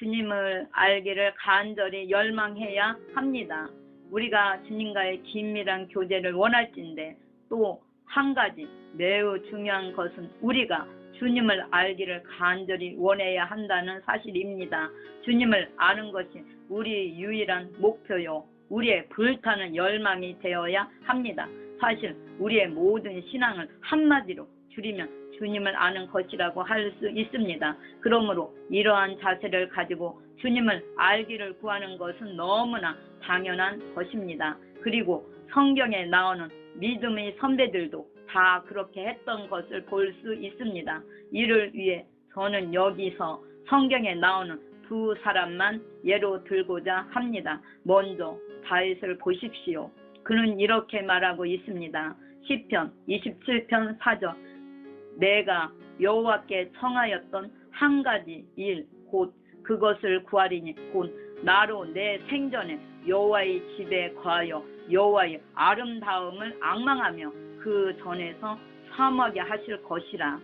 주님을 알기를 간절히 열망해야 합니다. 우리가 주님과의 긴밀한 교제를 원할진데 또 한 가지 매우 중요한 것은 우리가 주님을 알기를 간절히 원해야 한다는 사실입니다. 주님을 아는 것이 우리 유일한 목표요. 우리의 불타는 열망이 되어야 합니다. 사실 우리의 모든 신앙을 한마디로 줄이면 주님을 아는 것이라고 할 수 있습니다. 그러므로 이러한 자세를 가지고 주님을 알기를 구하는 것은 너무나 당연한 것입니다. 그리고 성경에 나오는 믿음의 선배들도 다 그렇게 했던 것을 볼 수 있습니다. 이를 위해 저는 여기서 성경에 나오는 두 사람만 예로 들고자 합니다. 먼저 다윗을 보십시오. 그는 이렇게 말하고 있습니다. 시편 27편 4절 내가 여호와께 청하였던 한 가지 일 곧 그것을 구하리니 곧 나로 내 생전에 여호와의 집에 거하여 여호와의 아름다움을 앙망하며 그 전에서 사모하게 하실 것이라.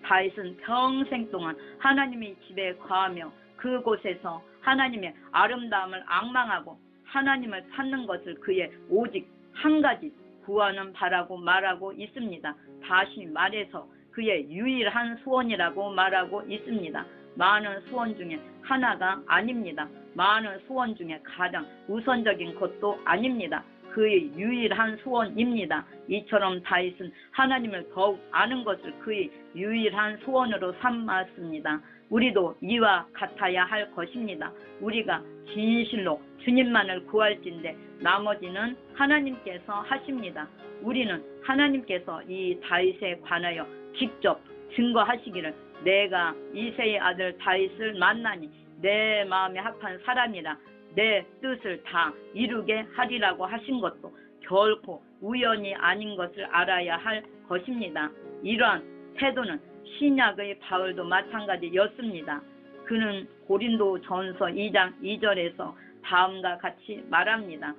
다윗은 평생 동안 하나님의 집에 거하며 그곳에서 하나님의 아름다움을 앙망하고 하나님을 찾는 것을 그의 오직 한 가지 구하는 바라고 말하고 있습니다. 다시 말해서 그의 유일한 소원이라고 말하고 있습니다. 많은 소원 중에 하나가 아닙니다. 많은 소원 중에 가장 우선적인 것도 아닙니다. 그의 유일한 소원입니다. 이처럼 다윗은 하나님을 더욱 아는 것을 그의 유일한 소원으로 삼았습니다. 우리도 이와 같아야 할 것입니다. 우리가 진실로 주님만을 구할진데 나머지는 하나님께서 하십니다. 우리는 하나님께서 이 다윗에 관하여 직접 증거하시기를 내가 이새의 아들 다윗을 만나니 내 마음에 합한 사람이라 내 뜻을 다 이루게 하리라고 하신 것도 결코 우연이 아닌 것을 알아야 할 것입니다. 이러한 태도는 신약의 바울도 마찬가지였습니다. 그는 고린도전서 2장 2절에서 다음과 같이 말합니다.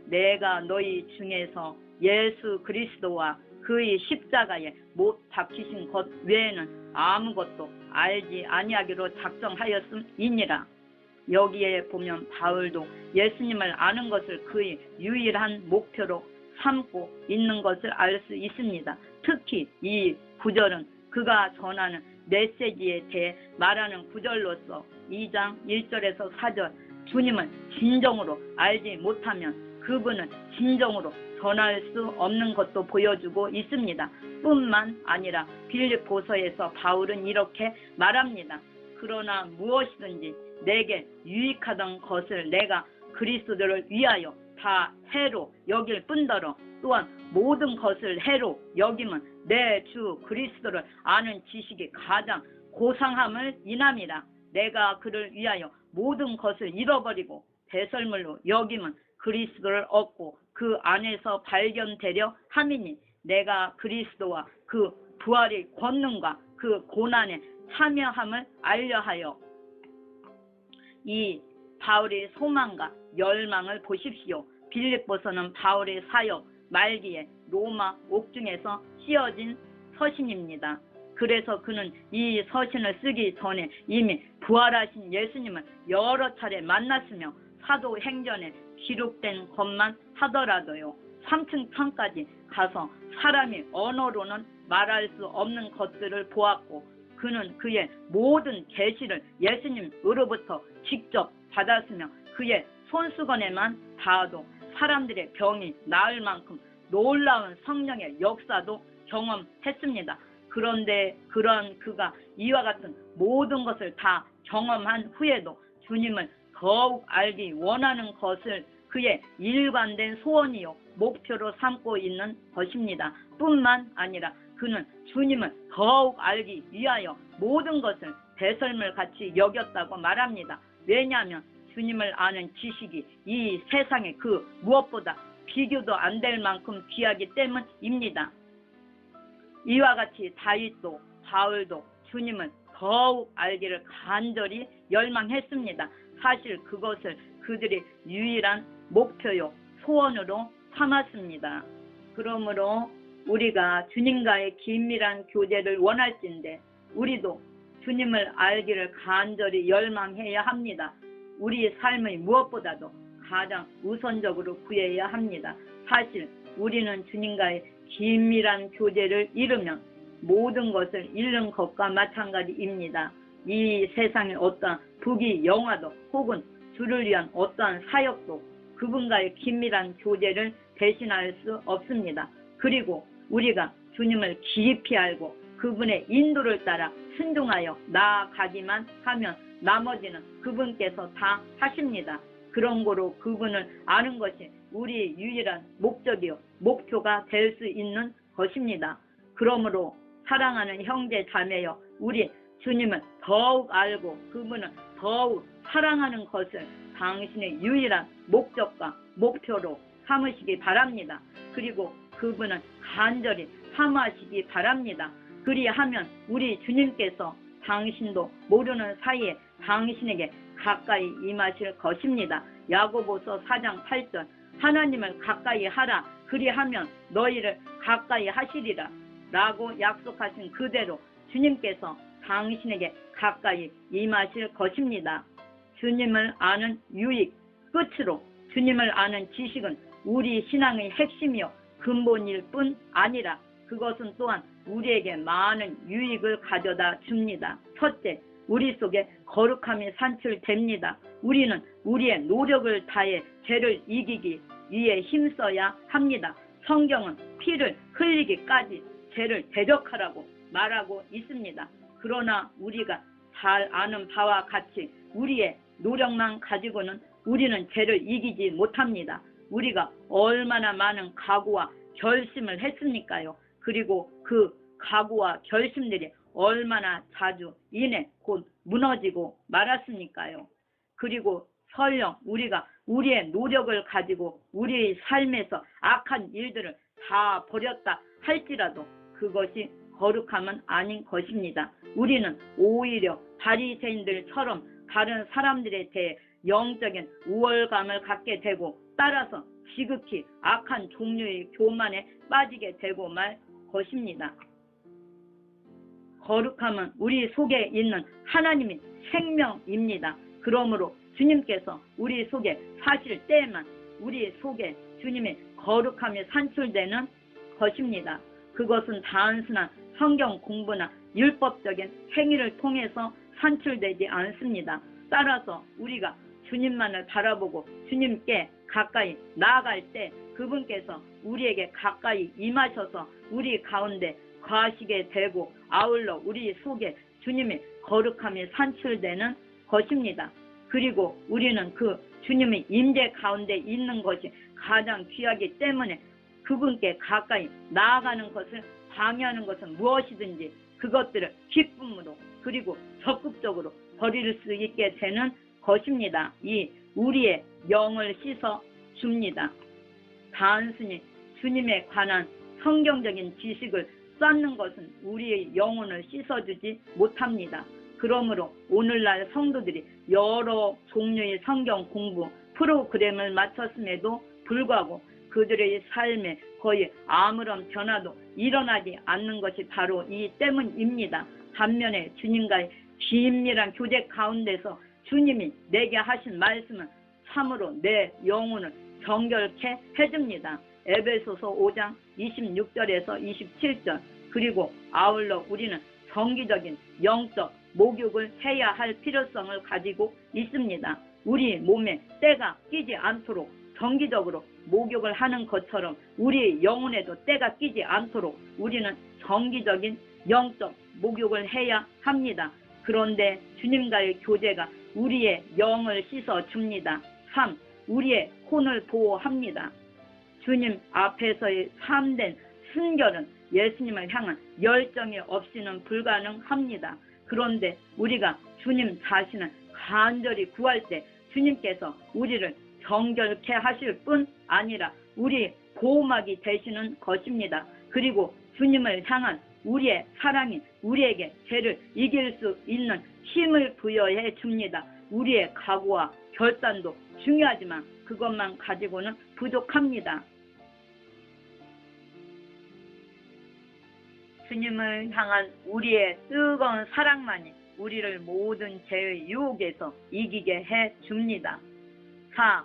내가 너희 중에서 예수 그리스도와 그의 십자가에 못 박히신 것 외에는 아무것도 알지 아니하기로 작정하였음이니라. 여기에 보면 바울도 예수님을 아는 것을 그의 유일한 목표로 삼고 있는 것을 알 수 있습니다. 특히 이 구절은 그가 전하는 메시지에 대해 말하는 구절로서 2장 1절에서 4절 주님을 진정으로 알지 못하면 그분은 진정으로 전할 수 없는 것도 보여주고 있습니다. 뿐만 아니라 빌립보서에서 바울은 이렇게 말합니다. 그러나 무엇이든지 내게 유익하던 것을 내가 그리스도를 위하여 다 해로 여길 뿐더러 또한 모든 것을 해로 여김은 내 주 그리스도를 아는 지식이 가장 고상함을 인함이라. 내가 그를 위하여 모든 것을 잃어버리고 배설물로 여김은 그리스도를 얻고 그 안에서 발견되려 함이니 내가 그리스도와 그 부활의 권능과 그 고난에 참여함을 알려하여. 이 바울의 소망과 열망을 보십시오. 빌립보서는 바울의 사역 말기에 로마 옥중에서 씌어진 서신입니다. 그래서 그는 이 서신을 쓰기 전에 이미 부활하신 예수님을 여러 차례 만났으며 사도행전에 기록된 것만 하더라도요 3층 편까지 가서 사람이 언어로는 말할 수 없는 것들을 보았고 그는 그의 모든 계시를 예수님으로부터 직접 받았으며 그의 손수건에만 닿아도 사람들의 병이 나을 만큼 놀라운 성령의 역사도 경험했습니다. 그런데 그런 그가 이와 같은 모든 것을 다 경험한 후에도 주님을 더욱 알기 원하는 것을 그의 일관된 소원이요 목표로 삼고 있는 것입니다. 뿐만 아니라 그는 주님을 더욱 알기 위하여 모든 것을 배설물같이 여겼다고 말합니다. 왜냐하면 주님을 아는 지식이 이 세상에 그 무엇보다 비교도 안 될 만큼 귀하기 때문입니다. 이와 같이 다윗도 바울도 주님을 더욱 알기를 간절히 열망했습니다. 사실 그것을 그들의 유일한 목표요 소원으로 삼았습니다. 그러므로 우리가 주님과의 긴밀한 교제를 원할진데 우리도 주님을 알기를 간절히 열망해야 합니다. 우리 삶의 무엇보다도 가장 우선적으로 구해야 합니다. 사실 우리는 주님과의 긴밀한 교제를 잃으면 모든 것을 잃는 것과 마찬가지입니다. 이 세상의 어떠한 부귀 영화도 혹은 주를 위한 어떠한 사역도 그분과의 긴밀한 교제를 대신할 수 없습니다. 그리고 우리가 주님을 깊이 알고 그분의 인도를 따라 순종하여 나아가기만 하면 나머지는 그분께서 다 하십니다. 그런 거로 그분을 아는 것이 우리의 유일한 목적이요 목표가 될 수 있는 것입니다. 그러므로 사랑하는 형제 자매여, 우리 주님을 더욱 알고 그분을 더욱 사랑하는 것을 당신의 유일한 목적과 목표로 삼으시기 바랍니다. 그리고 그분을 간절히 사모하시기 바랍니다. 그리하면 우리 주님께서 당신도 모르는 사이에 당신에게 가까이 임하실 것입니다. 야고보서 4장 8절 하나님을 가까이 하라 그리하면 너희를 가까이 하시리라 라고 약속하신 그대로 주님께서 당신에게 가까이 임하실 것입니다. 주님을 아는 유익, 끝으로 주님을 아는 지식은 우리 신앙의 핵심이요 근본일 뿐 아니라 그것은 또한 우리에게 많은 유익을 가져다 줍니다. 첫째, 우리 속에 거룩함이 산출됩니다. 우리는 우리의 노력을 다해 죄를 이기기 위해 힘써야 합니다. 성경은 피를 흘리기까지 죄를 대적하라고 말하고 있습니다. 그러나 우리가 잘 아는 바와 같이 우리의 노력만 가지고는 우리는 죄를 이기지 못합니다. 우리가 얼마나 많은 각오와 결심을 했습니까요? 그리고 그 각오와 결심들이 얼마나 자주 이내 곧 무너지고 말았습니까요? 그리고 설령 우리가 우리의 노력을 가지고 우리의 삶에서 악한 일들을 다 버렸다 할지라도 그것이 거룩함은 아닌 것입니다. 우리는 오히려 바리새인들처럼 다른 사람들에 대해 영적인 우월감을 갖게 되고 따라서 지극히 악한 종류의 교만에 빠지게 되고 말 것입니다. 거룩함은 우리 속에 있는 하나님의 생명입니다. 그러므로 주님께서 우리 속에 사실 때에만 우리 속에 주님의 거룩함이 산출되는 것입니다. 그것은 단순한 성경 공부나 율법적인 행위를 통해서 산출되지 않습니다. 따라서 우리가 주님만을 바라보고 주님께 가까이 나아갈 때 그분께서 우리에게 가까이 임하셔서 우리 가운데 거하시게 되고 아울러 우리 속에 주님의 거룩함이 산출되는 것입니다. 그리고 우리는 그 주님의 임재 가운데 있는 것이 가장 귀하기 때문에 그분께 가까이 나아가는 것을 방해하는 것은 무엇이든지 그것들을 기쁨으로 그리고 적극적으로 버릴 수 있게 되는 것입니다. 이 우리의 영을 씻어 줍니다. 단순히 주님에 관한 성경적인 지식을 쌓는 것은 우리의 영혼을 씻어주지 못합니다. 그러므로 오늘날 성도들이 여러 종류의 성경 공부 프로그램을 마쳤음에도 불구하고 그들의 삶에 거의 아무런 변화도 일어나지 않는 것이 바로 이 때문입니다. 반면에 주님과의 긴밀한 교제 가운데서 주님이 내게 하신 말씀은 참으로 내 영혼을 정결케 해줍니다. 에베소서 5장 26절에서 27절 그리고 아울러 우리는 정기적인 영적 목욕을 해야 할 필요성을 가지고 있습니다. 우리 몸에 때가 끼지 않도록 정기적으로 목욕을 하는 것처럼 우리 영혼에도 때가 끼지 않도록 우리는 정기적인 영적 목욕을 해야 합니다. 그런데 주님과의 교제가 우리의 영을 씻어줍니다. 3. 우리의 혼을 보호합니다. 주님 앞에서의 참된 순결은 예수님을 향한 열정이 없이는 불가능합니다. 그런데 우리가 주님 자신을 간절히 구할 때 주님께서 우리를 정결케 하실 뿐 아니라 우리 보호막이 되시는 것입니다. 그리고 주님을 향한 우리의 사랑이 우리에게 죄를 이길 수 있는 힘을 부여해 줍니다. 우리의 각오와 결단도 중요하지만 그것만 가지고는 부족합니다. 주님을 향한 우리의 뜨거운 사랑만이 우리를 모든 죄의 유혹에서 이기게 해 줍니다. 4.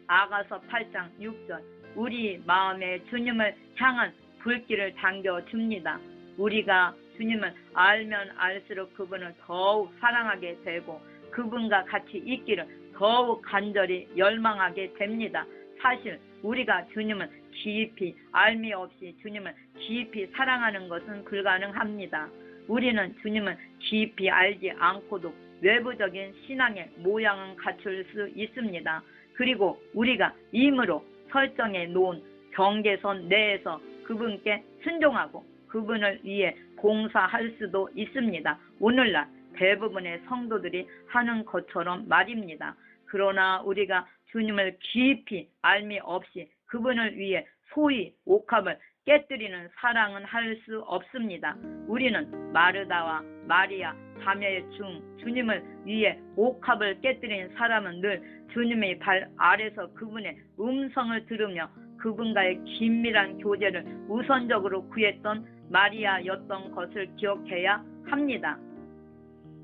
아가서 8장 6절 우리 마음에 주님을 향한 불길을 당겨 줍니다. 우리가 주님을 알면 알수록 그분을 더욱 사랑하게 되고 그분과 같이 있기를 더욱 간절히 열망하게 됩니다. 사실 우리가 주님을 깊이 알미 없이 주님을 깊이 사랑하는 것은 불가능합니다. 우리는 주님을 깊이 알지 않고도 외부적인 신앙의 모양은 갖출 수 있습니다. 그리고 우리가 임으로 설정해 놓은 경계선 내에서 그분께 순종하고 그분을 위해 봉사할 수도 있습니다. 오늘날 대부분의 성도들이 하는 것처럼 말입니다. 그러나 우리가 주님을 깊이 알미 없이 그분을 위해 소위 옥합을 깨뜨리는 사랑은 할 수 없습니다. 우리는 마르다와 마리아 자매 중 주님을 위해 옥합을 깨뜨린 사람은 늘 주님의 발 아래서 그분의 음성을 들으며 그분과의 긴밀한 교제를 우선적으로 구했던 마리아였던 것을 기억해야 합니다.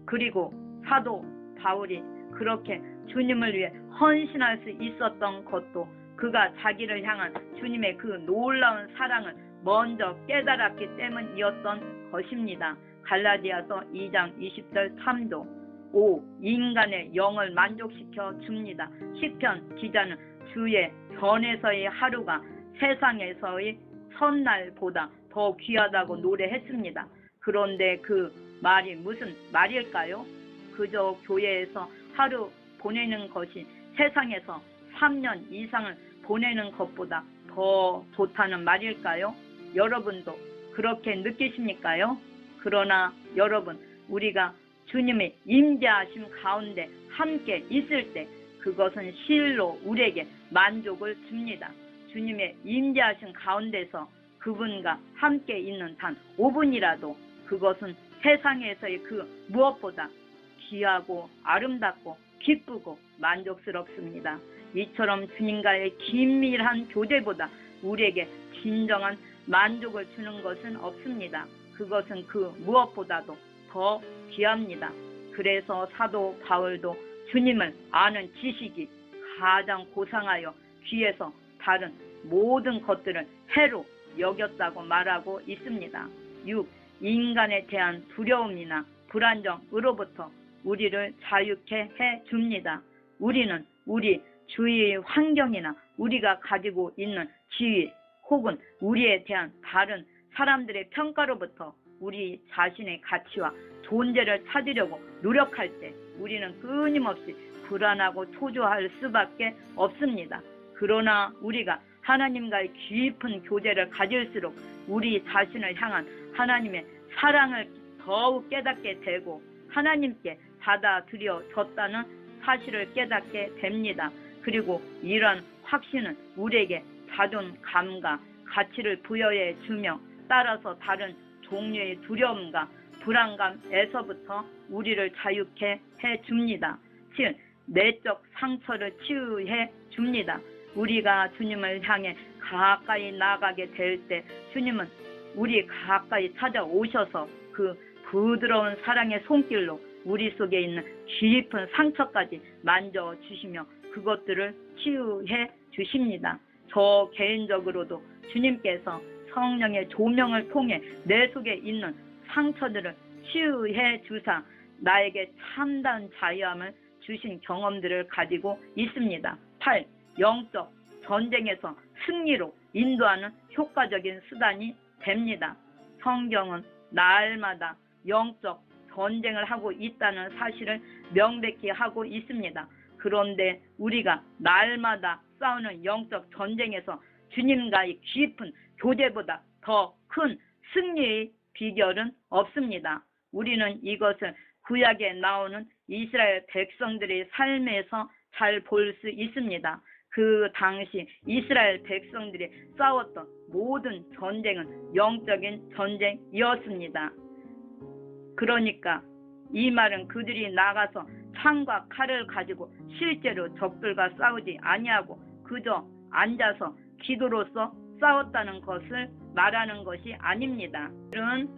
그리고 사도 바울이 그렇게 주님을 위해 헌신할 수 있었던 것도 그가 자기를 향한 주님의 그 놀라운 사랑을 먼저 깨달았기 때문이었던 것입니다. 갈라디아서 2장 20절 3조 5. 인간의 영을 만족시켜 줍니다. 시편 기자는 주의 전에서의 하루가 세상에서의 첫날보다 더 귀하다고 노래했습니다. 그런데 그 말이 무슨 말일까요? 그저 교회에서 하루 보내는 것이 세상에서 3년 이상을 보내는 것보다 더 좋다는 말일까요? 여러분도 그렇게 느끼십니까요? 그러나 여러분, 우리가 주님의 임재하심 가운데 함께 있을 때 그것은 실로 우리에게 만족을 줍니다. 주님의 임재하심 가운데서 그분과 함께 있는 단 5분이라도 그것은 세상에서의 그 무엇보다 귀하고 아름답고 기쁘고 만족스럽습니다. 이처럼 주님과의 긴밀한 교제보다 우리에게 진정한 만족을 주는 것은 없습니다. 그것은 그 무엇보다도 더 귀합니다. 그래서 사도 바울도 주님을 아는 지식이 가장 고상하여 귀에서 다른 모든 것들을 해로 여겼다고 말하고 있습니다. 6. 인간에 대한 두려움이나 불안정으로부터 우리를 자유케 해 줍니다. 우리는 우리 주위의 환경이나 우리가 가지고 있는 지위 혹은 우리에 대한 다른 사람들의 평가로부터 우리 자신의 가치와 존재를 찾으려고 노력할 때 우리는 끊임없이 불안하고 초조할 수밖에 없습니다. 그러나 우리가 하나님과의 깊은 교제를 가질수록 우리 자신을 향한 하나님의 사랑을 더욱 깨닫게 되고 하나님께 받아들여졌다는 사실을 깨닫게 됩니다. 그리고 이러한 확신은 우리에게 자존감과 가치를 부여해 주며 따라서 다른 종류의 두려움과 불안감에서부터 우리를 자유케 해 줍니다. 즉, 내적 상처를 치유해 줍니다. 우리가 주님을 향해 가까이 나가게 될 때 주님은 우리 가까이 찾아오셔서 그 부드러운 사랑의 손길로 우리 속에 있는 깊은 상처까지 만져주시며 그것들을 치유해 주십니다. 저 개인적으로도 주님께서 성령의 조명을 통해 내 속에 있는 상처들을 치유해 주사 나에게 참다운 자유함을 주신 경험들을 가지고 있습니다. 8. 영적 전쟁에서 승리로 인도하는 효과적인 수단이 됩니다. 성경은 날마다 영적 전쟁을 하고 있다는 사실을 명백히 하고 있습니다. 그런데 우리가 날마다 싸우는 영적 전쟁에서 주님과의 깊은 교제보다 더 큰 승리의 비결은 없습니다. 우리는 이것을 구약에 나오는 이스라엘 백성들의 삶에서 잘 볼 수 있습니다. 그 당시 이스라엘 백성들이 싸웠던 모든 전쟁은 영적인 전쟁이었습니다. 그러니까 이 말은 그들이 나가서 창과 칼을 가지고 실제로 적들과 싸우지 아니하고 그저 앉아서 기도로서 싸웠다는 것을 말하는 것이 아닙니다. 그들은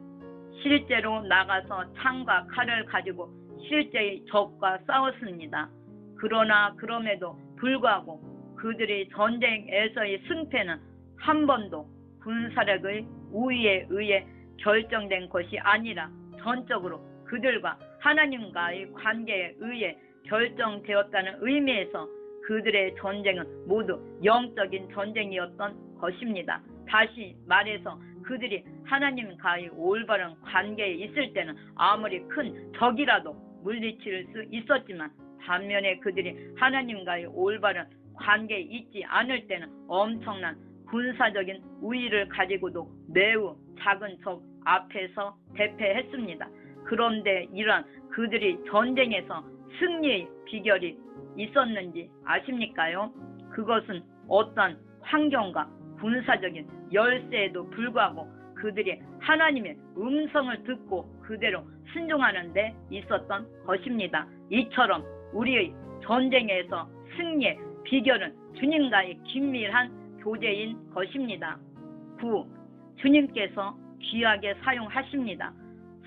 실제로 나가서 창과 칼을 가지고 실제의 적과 싸웠습니다. 그러나 그럼에도 불구하고 그들의 전쟁에서의 승패는 한 번도 군사력의 우위에 의해 결정된 것이 아니라 전적으로 그들과 하나님과의 관계에 의해 결정되었다는 의미에서 그들의 전쟁은 모두 영적인 전쟁이었던 것입니다. 다시 말해서 그들이 하나님과의 올바른 관계에 있을 때는 아무리 큰 적이라도 물리칠 수 있었지만 반면에 그들이 하나님과의 올바른 관계에 있지 않을 때는 엄청난 군사적인 우위를 가지고도 매우 작은 적 앞에서 대패했습니다. 그런데 이러한 그들이 전쟁에서 승리의 비결이 있었는지 아십니까요? 그것은 어떤 환경과 군사적인 열세에도 불구하고 그들이 하나님의 음성을 듣고 그대로 순종하는 데 있었던 것입니다. 이처럼 우리의 전쟁에서 승리의 비결은 주님과의 긴밀한 교제인 것입니다. 9. 주님께서 귀하게 사용하십니다.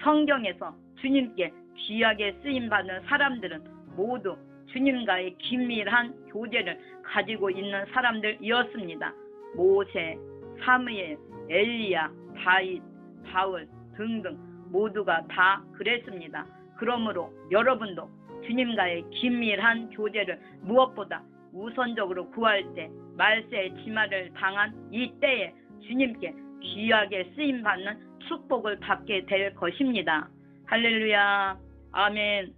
성경에서 주님께 귀하게 쓰임받는 사람들은 모두 주님과의 긴밀한 교제를 가지고 있는 사람들이었습니다. 모세, 사무엘, 엘리야, 다윗, 바울 등등 모두가 다 그랬습니다. 그러므로 여러분도 주님과의 긴밀한 교제를 무엇보다 우선적으로 구할 때 말세의 치마를 당한 이 때에 주님께 귀하게 쓰임받는 축복을 받게 될 것입니다. 할렐루야. 아멘.